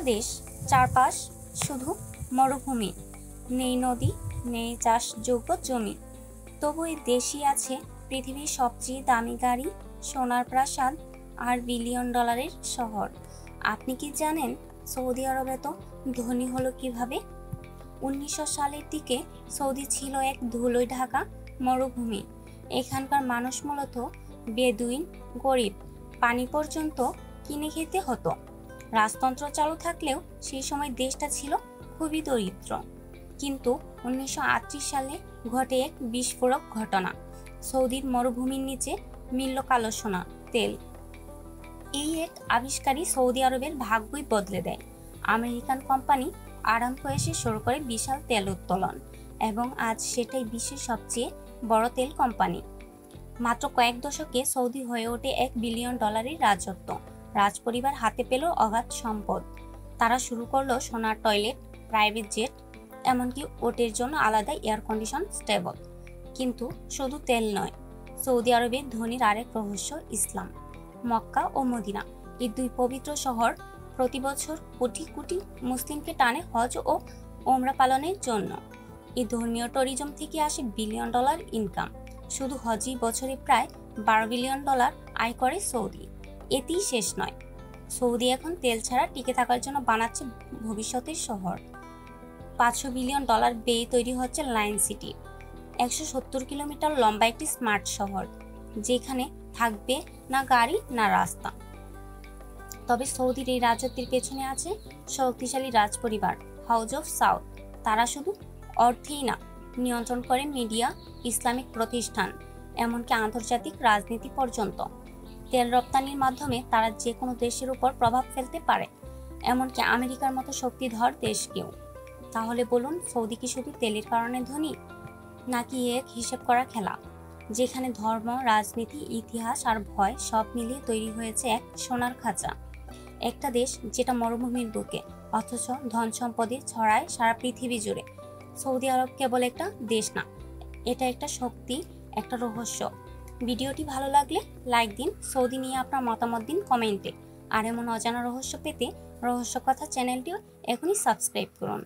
দেশ, চারপাশ শুধু মরুভূমি, নেই নদী, নেই চাষযোগ্য জমি। তবু এই দেশই আছে পৃথিবীর সবচেয়ে দামি গাড়ি, সোনার প্রাসাদ আর বিলিয়ন ডলারের শহর। আপনি কি জানেন সৌদি আরব এত ধনী হলো কিভাবে? 1900 সালের দিকে সৌদি ছিল এক ধুলোয় ঢাকা মরুভূমি। এখানকার মানুষ মূলত বেদুইন, গরিব, পানি পর্যন্ত কিনে খেতে হতো। রাজতন্ত্র চালু থাকলেও সেই সময় দেশটা ছিল খুবই দরিদ্র। কিন্তু 1938 সালে ঘটে এক বিস্ফোরক ঘটনা। সৌদির মরুভূমির নিচে মিলল কালো সোনা, তেল। এই এক আবিষ্কারই সৌদি আরবের ভাগ্যই বদলে দেয়। আমেরিকান কোম্পানি আরামকো এসে শুরু করে বিশাল তেল উত্তোলন, এবং আজ সেটাই বিশ্বের সবচেয়ে বড় তেল কোম্পানি। মাত্র কয়েক দশকে সৌদি হয়ে ওঠে $1 বিলিয়ন রাজত্ব। রাজপরিবার হাতে পেল অগাধ সম্পদ। তারা শুরু করলো সোনার টয়লেট, প্রাইভেট জেট, এমনকি ওটের জন্য আলাদা এয়ার কন্ডিশন স্টেবল। কিন্তু শুধু তেল নয়, সৌদি আরবের ধনীর আরেক রহস্য ইসলাম। মক্কা ও মদিনা, এই দুই পবিত্র শহর প্রতি বছর কোটি কোটি মুসলিমকে টানে হজ ও ওমরা পালনের জন্য। এই ধর্মীয় ট্যুরিজম থেকে আসে বিলিয়ন ডলার ইনকাম। শুধু হজই বছরে প্রায় $12 বিলিয়ন আয় করে সৌদি। এতেই শেষ নয়, সৌদি এখন তেল ছাড়া টিকে থাকার জন্য বানাচ্ছে ভবিষ্যতের শহর। $500 বিলিয়ন ব্যয়ে তৈরি হচ্ছে লাইন সিটি, 170 কিলোমিটার লম্বা একটি স্মার্ট শহর, যেখানে থাকবে না গাড়ি না রাস্তা। তবে সৌদির এই রাজত্বের পেছনে আছে শক্তিশালী রাজপরিবার, হাউস অফ সাউদ। তারা শুধু অর্থেই না, নিয়ন্ত্রণ করে মিডিয়া, ইসলামিক প্রতিষ্ঠান, এমনকি আন্তর্জাতিক রাজনীতি পর্যন্ত। তেল রপ্তানির মাধ্যমে তারা যে কোনো দেশের উপর প্রভাব ফেলতে পারে, এমনকি আমেরিকার মতো শক্তিধর দেশকেও। তাহলে বলুন, সৌদি কি শুধু তেলের কারণে ধনী, নাকি এক হিসেব করা খেলা, যেখানে ধর্ম, রাজনীতি, ইতিহাস আর ভয় সব মিলিয়ে তৈরি হয়েছে এক সোনার খাঁচা? একটা দেশ যেটা মরুভূমির বুকে, অথচ ধন সম্পদে ছড়ায় সারা পৃথিবী জুড়ে। সৌদি আরব কেবল একটা দেশ না, এটা একটা শক্তি, একটা রহস্য। ভিডিওটি ভালো লাগলে লাইক দিন, সৌদি নিয়ে আপনার মতামত দিন কমেন্টে। আর এমন অজানা রহস্য পেতে রহস্য কথা চ্যানেলটিও এখনই সাবস্ক্রাইব করুন।